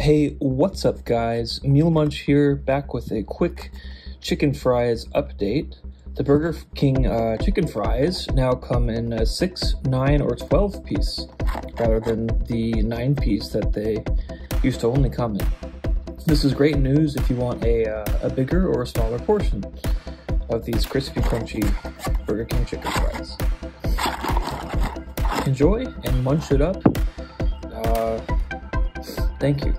Hey, what's up guys? Munch here, back with a quick chicken fries update. The Burger King chicken fries now come in a 6, 9, or 12 piece, rather than the 9 piece that they used to only come in. This is great news if you want a bigger or a smaller portion of these crispy, crunchy Burger King chicken fries. Enjoy and munch it up. Thank you.